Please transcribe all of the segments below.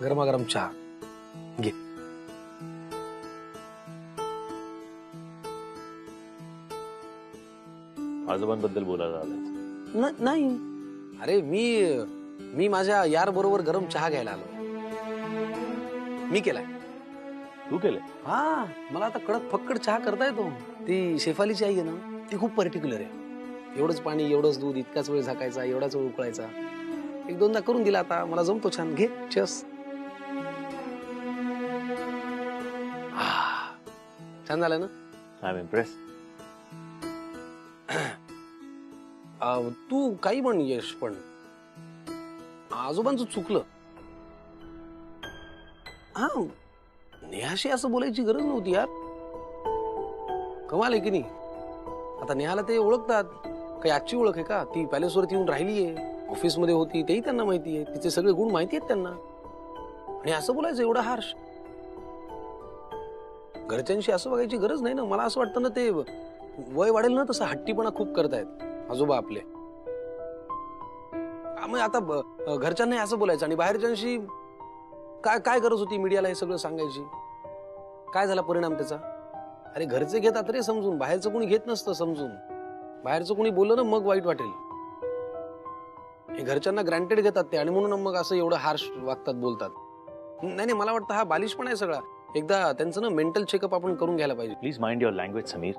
गरमागरम चहा घे. आजोबांबद्दल बोलायला आलाय? नाही. अरे मी माझ्या यार बरोबर गरम चहा घ्यायला आलो. मी केलाय. तू केलंय? हा, मला आता कडक फक्कड चहा करता येतो. ती शेफालीची आई आहे ना, ती खूप पर्टिक्युलर आहे. एवढंच पाणी, एवढंच दूध, इतकाच वेळ झाकायचा, एवढाच वेळ उकळायचा. एक दोनदा करून दिला, आता मला जमतो छान. घे, चस. छान झालं ना? I am impress. तू काही म्हण यश, पण आजोबांचं चुकलं. हा, नेहाशी असं बोलायची गरज नव्हती यार. कमाल आहे की नाही? आता नेहाला ते ओळखतात. काही आजची ओळख आहे का? ती पॅलेसवरती येऊन राहिलीये, ऑफिसमध्ये होती, तेही त्यांना माहिती आहे. तिचे सगळे गुण माहिती आहेत त्यांना. आणि असं बोलायचं एवढं हार्श? घरच्यांशी असं बघायची गरज नाही ना. मला असं वाटतं ना, ते वय वाढेल ना तसं हट्टीपणा खूप करतायत आजोबा आपले. मग आता घरच्यांना असं बोलायचं आणि बाहेरच्यांशी काय काय गरज होती मीडियाला हे सगळं सांगायची? काय झाला परिणाम त्याचा? अरे घरचे घेतात रे समजून, बाहेरचं कोणी घेत नसतं समजून. बाहेरचं कोणी बोललं ना मग वाईट वाटेल. हे घरच्यांना ग्रँटेड घेतात ते, आणि म्हणून मग असं एवढं हार्श वागतात, बोलतात. नाही, मला वाटतं हा बालिशपणा आहे सगळा. एकदा त्यांचं ना मेंटल चेकअप आपण करून घ्यायला पाहिजे. Please mind your language Sameer.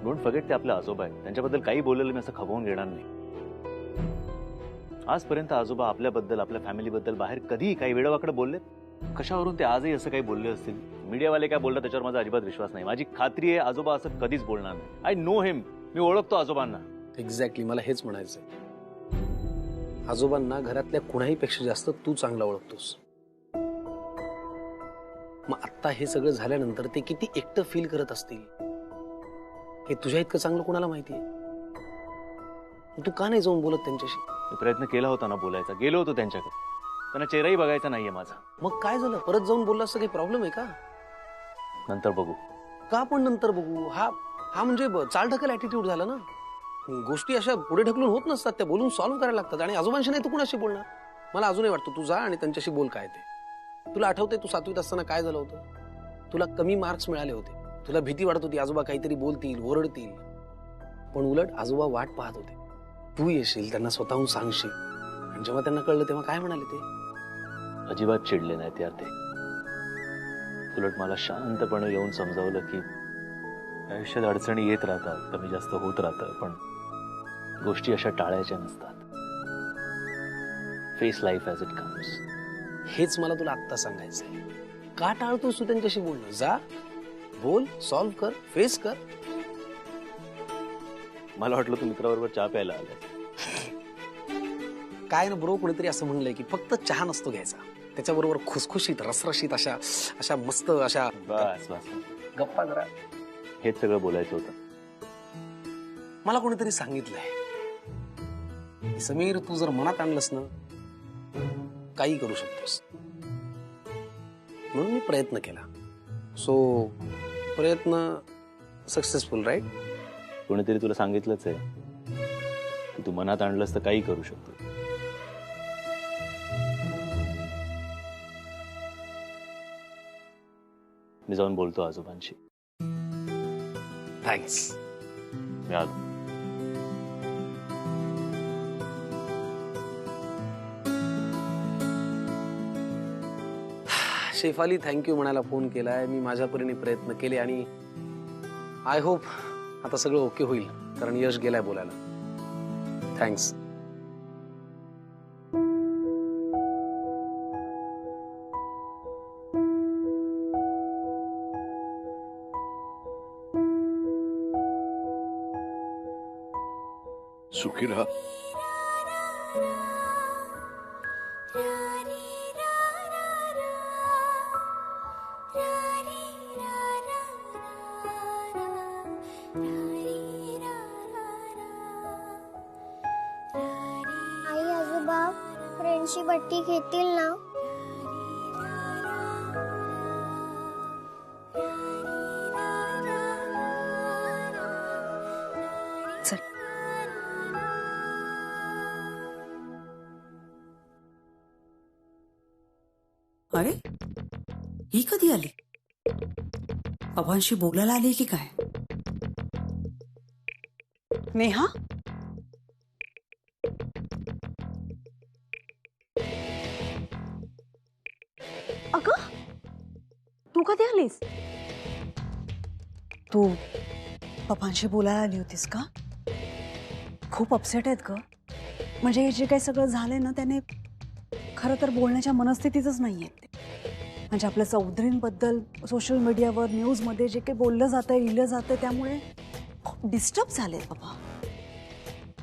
Don't forget ते आपले आजोबा आहेत. त्यांच्याबद्दल काही बोललेलं मी असं खपवून घेणार नाही. आजपर्यंत आजोबा आपल्याबद्दल, आपल्या फॅमिलीबद्दल बाहेर कधीही काही वेळवाकडे बोललेत? कशावरून ते आजही असं काही बोलले असतील? मीडियावाले काय बोलतात त्याच्यावर माझा अजिबात विश्वास नाही. माझी खात्री आहे आजोबा असं कधीच बोलणार नाही. I know him. मी ओळखतो आजोबांना. एक्झॅक्टली, मला हेच म्हणायचं. आजोबांना घरातल्या कुणाही पेक्षा जास्त तू चांगला ओळखतोस. मग आता हे सगळं झाल्यानंतर ते किती एकटं फील करत असतील हे तुझ्या इतकं चांगलं कोणाला माहितीये? तू का नाही जाऊन बोलत त्यांच्याशी? मी प्रयत्न केला होता ना बोलायचा, गेलो होतो त्यांच्याकडे. त्यांना चेहराही बघायचा नाहीये माझा. मग काय झालं? परत जाऊन बोललास तर काही प्रॉब्लेम आहे का? नंतर बघू. का पण नंतर बघू? हा म्हणजे चालढकल ऍटिट्यूड झाला ना. गोष्टी अशा पुढे ढकलून होत नसतात, त्या बोलून सॉल्व्ह करायला लागतात. आणि आजोबांशी नाही तू कुणाशी बोलणार? मला अजूनही वाटतं तू जा आणि त्यांच्याशी बोल काय ते. तुला आठवतंय तू 7वीत असताना काय झालं होतं? तुला कमी मार्क्स मिळाले होते. तुला भीती वाटत होती आजोबा काहीतरी बोलतील, ओरडतील. पण उलट आजोबा वाट पाहत होते. तू येशील, त्यांना स्वतःहून सांगशील. आणि जेव्हा त्यांना कळलं तेव्हा काय म्हणाले ते? अजिबात चिडले नाहीत यार ते. उलट मला शांतपणे येऊन समजावलं की आयुष्यात अडचणी येत राहतात, कमी जास्त होत राहतं, पण गोष्टी अशा टाळायच्या नसतात. Face life as it comes. हेच मला तुला आत्ता सांगायचंय. का टाळतोस तू त्यांच्याशी बोलणं? जा, बोल, सॉल्व्ह कर, फेस कर. मला वाटलं तू मित्राबरोबर चहा प्यायला आलाय. काय ना ब्रो, कोणीतरी असं म्हणलंय की फक्त चहा नसतो घ्यायचा, त्याच्याबरोबर खुसखुशीत, रसरशीत अशा मस्त अशा बस बस, गप्पा जरा. हेच सगळं बोलायचं होतं. मला कोणीतरी सांगितलंय की समीर, तू जर मनात आणलंस ना काही करू शकतोस. म्हणून मी प्रयत्न केला. सो प्रयत्न सक्सेसफुल, राईट? कोणीतरी तुला सांगितलंच आहे की तू मनात आणलंस तर काही करू शकतो. मी जाऊन बोलतो आजोबांशी. थँक्स. मी आलो. शेफाली थँक्यू म्हणायला फोन केलाय. मी माझ्या परीने प्रयत्न केले आणि आय होप आता सगळं ओके होईल, कारण यश गेलाय बोलायला. थँक्स. सुखी रहा. आई आजोबा फ्रेंडची बट्टी घेतील ना? अरे ही कधी आली? पप्पांशी बोलायला आली की काय? नेहा, अगं तू कधी आलीस? तू पप्पांशी बोलायला आली होतीस का? खूप अपसेट आहेत ग. म्हणजे हे जे काही सगळं झालंय ना त्याने खरं तर बोलण्याच्या मनस्थितीतच नाही आहेत ते. म्हणजे आपल्या चौधरींबद्दल सोशल मीडियावर न्यूजमध्ये जे काही बोललं जातं लिहिलं जातं त्यामुळे खूप डिस्टर्ब झाले बाबा.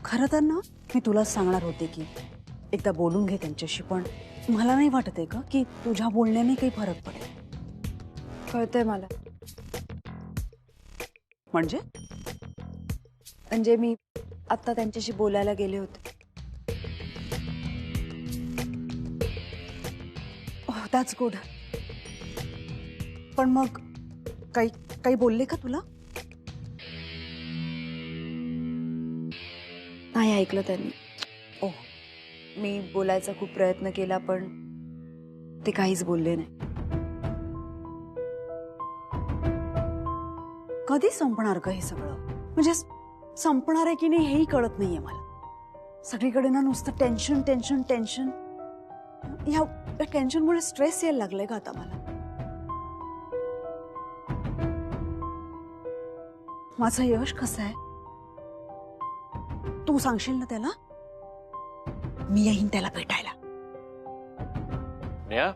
खरं तर ना मी तुलाच सांगणार होते की एकदा बोलून घे त्यांच्याशी, पण मला नाही वाटत आहे का की तुझ्या बोलण्याने काही फरक पडेल. कळतंय मला. म्हणजे म्हणजे मी आता त्यांच्याशी बोलायला गेले होते. That's good. पण मग काही काही बोलले का तुला? नाही ऐकलं त्यांनी. ओह, मी बोलायचा खूप प्रयत्न केला पण ते काहीच बोलले नाही. कधी संपणार का हे सगळं? म्हणजे संपणार आहे की नाही हेही कळत नाहीये मला. सगळीकडे ना नुसतं टेन्शन टेन्शन टेन्शन. या टेन्शनमुळे स्ट्रेस यायला लागलाय का आता मला? माझं यश कसं आहे तू सांगशील ना त्याला? मी येईन त्याला भेटायला. नेहा,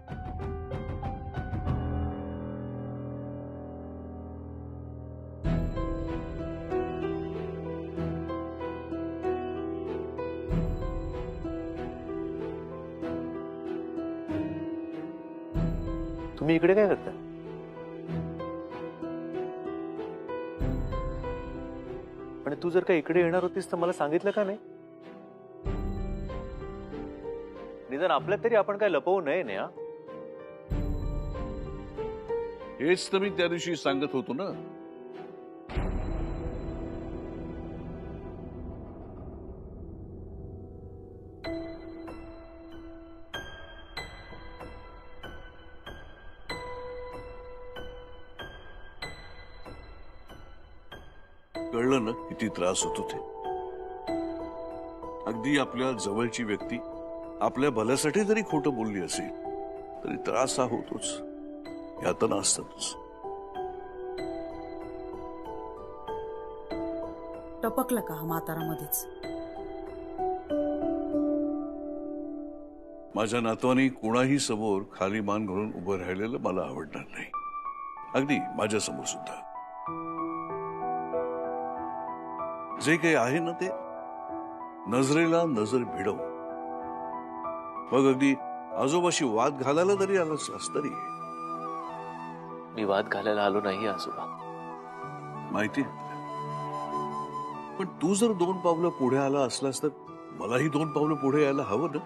तुम्ही इकडे काय करता? आणि तू जर का इकडे येणार होतीस तर मला सांगितलं का नाही? निदान आपल्यात तरी आपण काय लपवू नये नेहा. हेच तर मी त्या दिवशी सांगत होतो ना. कळलं ना किती त्रास होतो ते. अगदी आपल्या जवळची व्यक्ती आपल्या भल्यासाठी जरी खोटं बोलली असेल तरी त्रास हा होतोच. यातना असतातच. टपकलं का म्हातारामध्येच? माझ्या नातवानी कोणाही समोर खाली मान घालून उभं राहिलेलं मला आवडणार नाही. अगदी माझ्या समोर सुद्धा. जे काही आहे ना ते नजरेला नजर भिडव. मग अगदी आजोबाशी वाद घालायला तरी आलास तरी. मी वाद घालायला आलो नाही आजोबा. माहिती, पण तू जर 2 पावलं पुढे आला असलास तर मलाही 2 पावलं पुढे यायला हवं ना.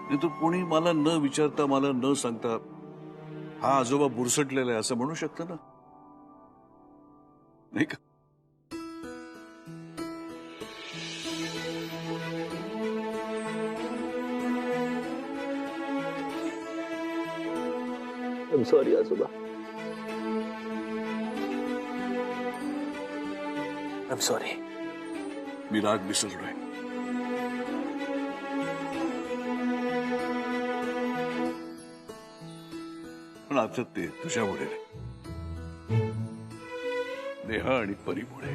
नाही तर कोणी मला न विचारता मला न सांगता हा आजोबा बुरसटलेला आहे असं म्हणू शकतं ना, नाही का? I'm sorry आजोबा. I'm sorry. मी राग विसरलोय. पण आता ते तुझ्यामुळे नाही. नेहा आणि परीमुळे.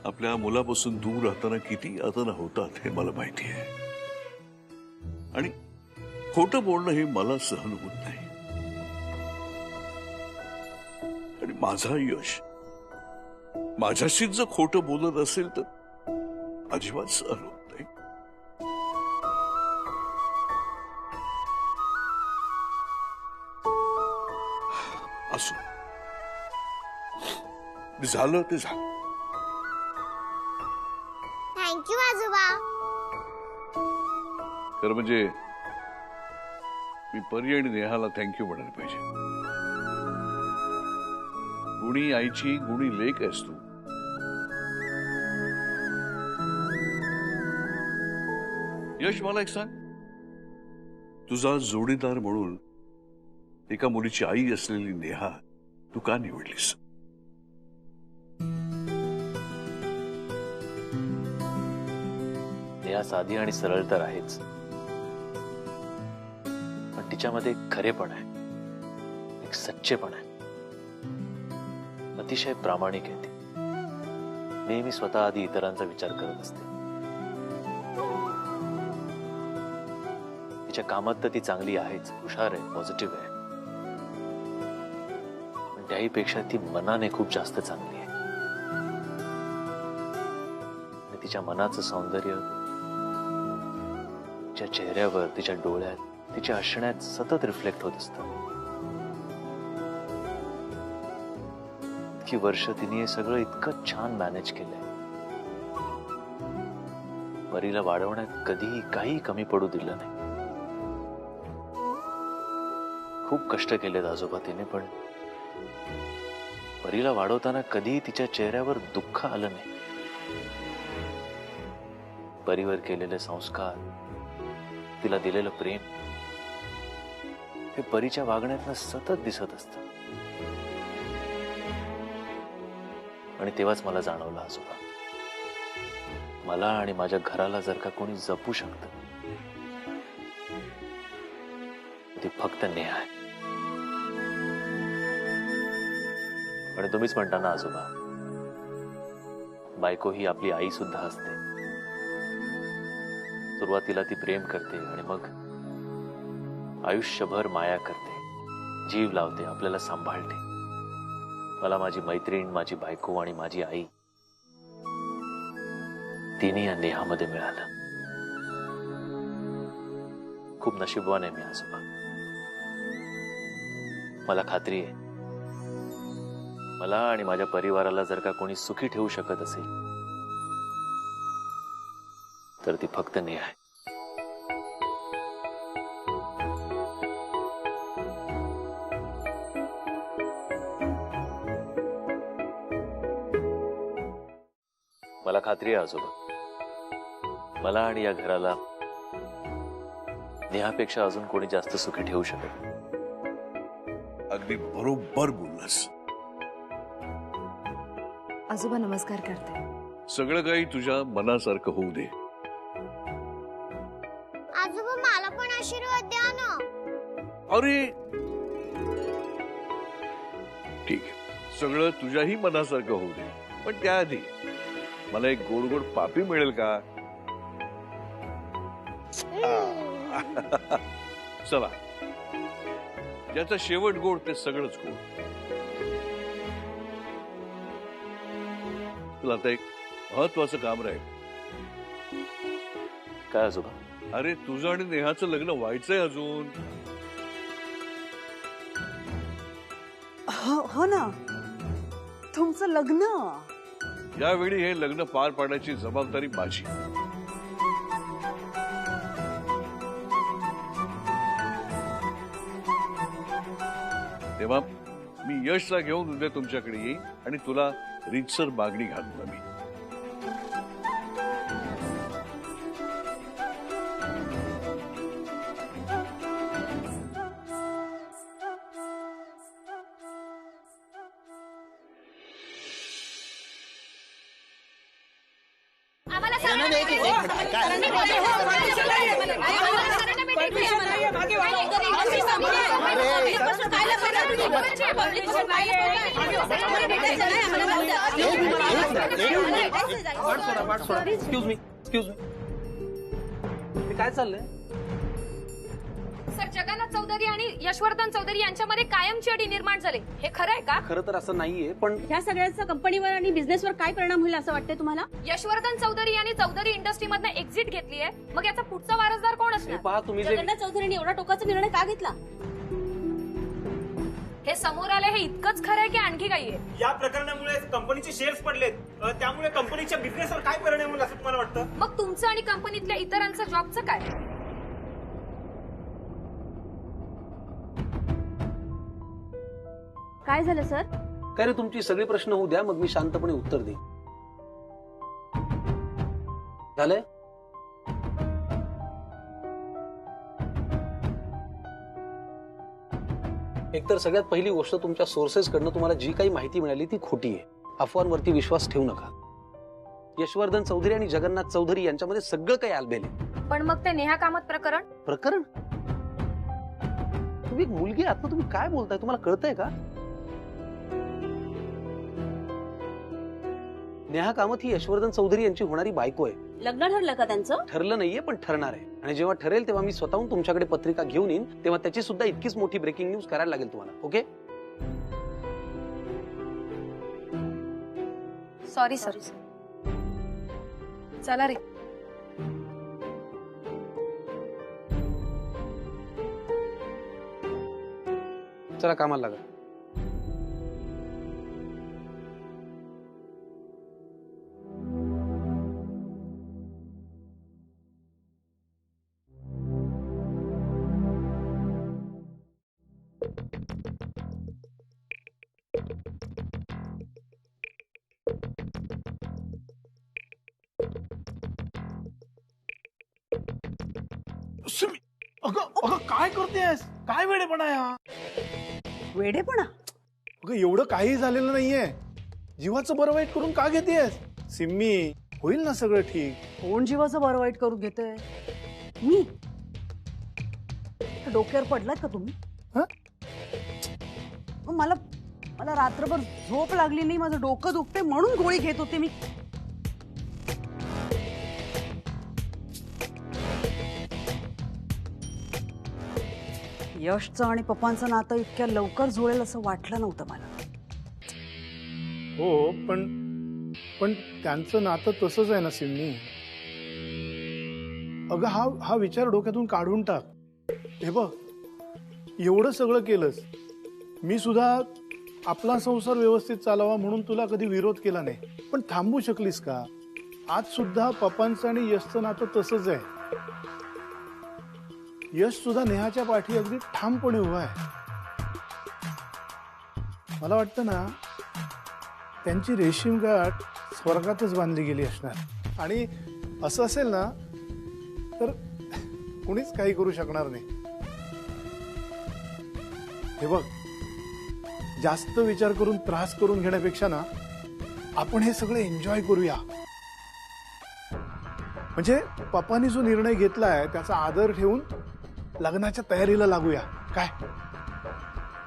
आपल्या मुलापासून दूर राहताना किती यातना होतात हे मला माहिती आहे. आणि खोटं बोलणं हे मला सहन होत नाही. आणि माझा यश माझ्याशीच जर खोटं बोलत असेल तर अजिबात सहन होत नाही. असो, झालं ते झालं. थँक्यू आजोबा. खरं म्हणजे मी परी आणि नेहाला थँक्यू म्हणायला पाहिजे. गुणी आईची गुणी लेक आहेस तू. यश, मला एक सांग, तुझा जोडीदार म्हणून एका मुलीची आई असलेली नेहा तू का निवडलीस? नेहा साधी आणि सरळ तर आहेच, पण तिच्यामध्ये एक खरेपण आहे, एक सच्चेपण आहे. अतिशय प्रामाणिक आहे ती. नेहमी स्वतः आधी इतरांचा विचार करत असते. तिच्या कामात तर ती चांगली आहेच, हुशार आहे, पॉझिटिव्ह आहे, पण त्याहीपेक्षा ती मनाने खूप जास्त चांगली आहे. आणि तिच्या मनाचं सौंदर्य तिच्या चेहऱ्यावर, तिच्या डोळ्यात, तिच्या हसण्यात सतत रिफ्लेक्ट होत असतं. इतकी वर्ष तिने हे सगळं इतकं छान मॅनेज केलंय. परीला वाढवण्यात कधीही काही कमी पडू दिलं नाही. खूप कष्ट केलेत आजोबा तिने, पण परीला वाढवताना कधीही तिच्या चेहऱ्यावर दुःख आलं नाही. परीवर केलेले संस्कार, तिला दिलेलं प्रेम, हे परीच्या वागण्यातनं सतत दिसत असतं. आणि तेव्हाच मला जाणवलं आजोबा, मला आणि माझ्या घराला जर का कोणी जपू शकतं ते फक्त नेहा आहे. आणि तुम्हीच म्हणता ना आजोबा, बायको ही आपली आई सुद्धा असते. सुरुवातीला ती प्रेम करते आणि मग आयुष्यभर माया करते, जीव लावते, आपल्याला सांभाळते. मला माझी मैत्रीण, माझी बायको आणि माझी आई तिन्ही या नेहामध्ये मिळालं. खूप नशीबवान आहे मी आजोबा. मला खात्री आहे, मला आणि माझ्या परिवाराला जर का कोणी सुखी ठेवू शकत असेल तर ती फक्त नेहा आहे. मला खात्री आहे आजोबा, मला आणि या घराला नेहापेक्षा अजून कोणी जास्त सुखी ठेवू शकत नाही. अगदी बरोबर बोललास. आजोबा नमस्कार करते. सगळं काही तुझ्या मनासारखं होऊ दे. आजोबा मला पण आशीर्वाद द्या ना. अरे ठीक आहे, सगळं तुझ्याही मनासारखं होऊ दे, पण त्याआधी मला एक गोड गोड पापी मिळेल का? चला, ज्याचा शेवट गोड ते सगळंच गोड. तुला आता एक महत्वाचं काम राहील. काय आजोबा? अरे, तुझं आणि नेहाचं लग्न व्हायचंय अजून. हो ना, तुमचं लग्न. यावेळी हे लग्न पार पाडण्याची जबाबदारी माझी. तेव्हा मी यशला घेऊन उद्या तुमच्याकडे येईन आणि तुला रीतसर मागणी घालून मी. Excuse me. काय चाललंय? सर, जगन्नाथ चौधरी आणि यशवर्धन चौधरी यांच्यामध्ये कायमची अटी निर्माण झाली, हे खरं आहे का? खरं तर असं नाहीये, पण ह्या सगळ्याचा कंपनीवर आणि बिझनेसवर काय परिणाम होईल असं वाटतंय तुम्हाला? यशवर्धन चौधरी यांनी चौधरी इंडस्ट्रीमधनं एक्झिट घेतली आहे, मग याचा पुढचा वारसदार कोण हे असणार? पहा, तुम्ही जे जगन्नाथ चौधरीने एवढा टोकाचा निर्णय का घेतला? हे समोर आले हे इतकंच खरं आहे की आणखी काही आहे? या प्रकरणामुळे कंपनीचे शेअर्स पडलेत, त्यामुळे कंपनीच्या बिझनेसवर काय परिणाम होईल असं तुम्हाला वाटतं? मग तुमचं आणि कंपनीतल्या इतरांचं जॉबचं काय? काय झालं सर? काय रे, तुमची सगळी प्रश्न होऊ द्या, मग मी शांतपणे उत्तर देईन. झालंय? एकतर सगळ्यात पहिली गोष्ट, तुमच्या सोर्सेस कडनं तुम्हाला जी काही माहिती मिळाली ती खोटी आहे. अफवांवरती विश्वास ठेवू नका. यशवर्धन चौधरी आणि जगन्नाथ चौधरी यांच्यामध्ये सगळं काही आलबेल आहे. पण मग ते नेहा कामत प्रकरण? प्रकरण? तुम्ही एक मुलगी आहात ना, तुम्ही काय बोलताय? तुम्हाला कळतंय का? नेहा कामत ही यशवर्धन चौधरी यांची होणारी बायको आहे. लग्न ठरलं का त्यांचं? ठरलं नाहीये, पण ठरणार आहे. आणि जेव्हा ठरेल तेव्हा मी स्वतःहून तुमच्याकडे पत्रिका घेऊन येईन, तेव्हा त्याची सुद्धा इतकीच मोठी ब्रेकिंग न्यूज करायला लागेल तुम्हाला. ओके? Sorry sir. चला रे. चला कामाला लागा. सुमी, अगं अगं काय करतेस? काय वेडेपणा आहे हा? वेडेपणा? अगं एवढं काही झालेलं नाहीये. जीवाचं बरं वाईट करून का घेतेस? सिम्मी, होईल ना सगळं ठीक. कोण जीवाचं बरं वाईट करून घेतोय? मी? डोक्यावर पडलात का तुम्ही? हं? मग मला मला रात्रभर झोप लागली नाही, माझं डोकं दुखते म्हणून गोळी घेत होते मी. यशचं आणि पप्पांचं नातं इतक्या लवकर जुळेल असं वाटलं नव्हतं मला. हो, पण त्यांचं नातं तसंच आहे ना सिम्मी. अगं हा विचार डोक्यातून काढून टाक. हे बघ, एवढं सगळं केलंस, मी सुद्धा आपला संसार व्यवस्थित चालावा म्हणून तुला कधी विरोध केला नाही, पण थांबू शकलीस का? आज सुद्धा पप्पांचं आणि यशचं नातं तसंच आहे. यश सुद्धा नेहाच्या पाठी अगदी ठामपणे उभा आहे. मला वाटतं ना, त्यांची रेशीम गाठ स्वर्गातच बांधली गेली असणार. आणि असं असेल ना तर कुणीच काही करू शकणार नाही. हे बघ, जास्त विचार करून त्रास करून घेण्यापेक्षा ना, आपण हे सगळं एन्जॉय करूया. म्हणजे पप्पांनी जो निर्णय घेतलाय त्याचा आदर ठेवून लग्नाच्या तयारीला लागूया. काय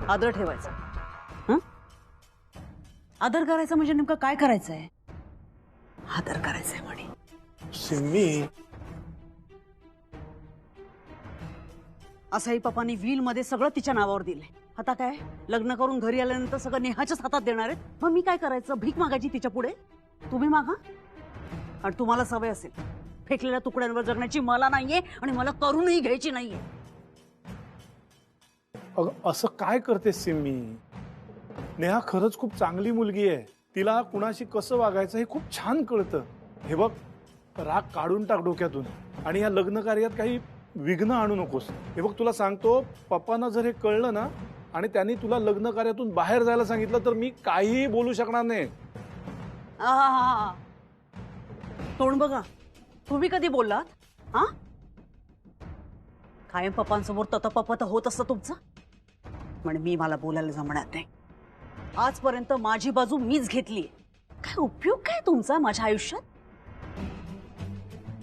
आदर ठेवायचा? हं? आदर करायचा म्हणजे नेमकं काय करायचंय? आदर करायचंय म्हणे. सिम्मी, असंही पप्पांनी व्हील मध्ये सगळं तिच्या नावावर दिलंय. आता काय, लग्न करून घरी आल्यानंतर सगळं नेहाच्याच हातात देणार आहेत? मग मी काय करायचं? भीक मागायची तिच्या पुढे? तुम्ही मागा. आणि तुम्हाला सवय असेल फेकलेल्या तुकड्यांवर जगण्याची. मला नाहीये आणि मला करूनही घ्यायची नाहीये. अगं असं काय करतेस सिम्मी? नेहा खरंच खूप चांगली मुलगी आहे. तिला कुणाशी कसं वागायचं हे खूप छान कळतं. हे बघ, राग काढून टाक डोक्यातून आणि या लग्न कार्यात काही विघ्न आणू नकोस. हे बघ, तुला सांगतो, पप्पांना जर हे कळलं ना आणि त्यांनी तुला लग्न कार्यातून बाहेर जायला सांगितलं तर मी काहीही बोलू शकणार नाही. तोंड बघा. तुम्ही कधी बोललात? हा, कायम पप्पांसमोर ततपपत होत असतं तुमचं. म्हणे मी मला बोलायला जमणार नाही. आजपर्यंत माझी बाजू मीच घेतली. काय उपयोग काय तुमचा माझ्या आयुष्यात?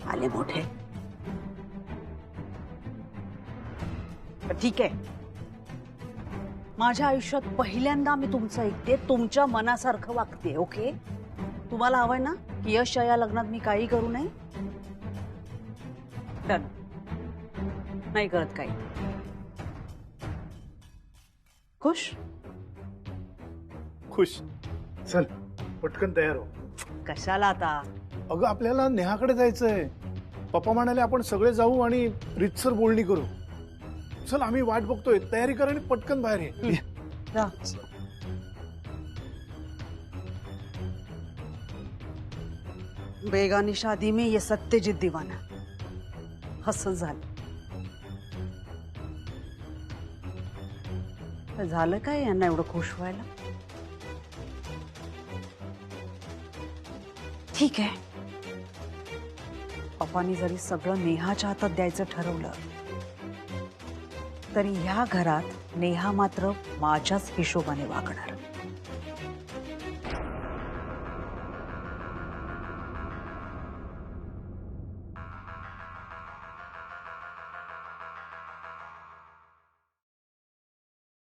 आले मोठे. ठीक आहे, माझ्या आयुष्यात पहिल्यांदा मी तुमचं ऐकते, तुमच्या मनासारखं वागते. ओके, तुम्हाला हवंय ना की यश या लग्नात मी काही करू नये? डन. नाही करत काही. खुश? खुश. चल पटकन तयार हो. कशाला आता? अगं आपल्याला नेहाकडे जायचंय. पप्पा म्हणाले आपण सगळे जाऊ आणि रितसर बोलणी करू. चल, आम्ही वाट बघतोय. तयारी कर आणि पटकन बाहेर ये. जा. बेगानी शादी में ये सत्यजित दीवाना. असं झालं. झालं काय यांना एवढं खुश व्हायला? ठीक आहे, पप्पांनी जरी सगळं नेहाच्या हातात द्यायचं ठरवलं तरी ह्या घरात नेहा मात्र माझ्याच हिशोबाने वागणार.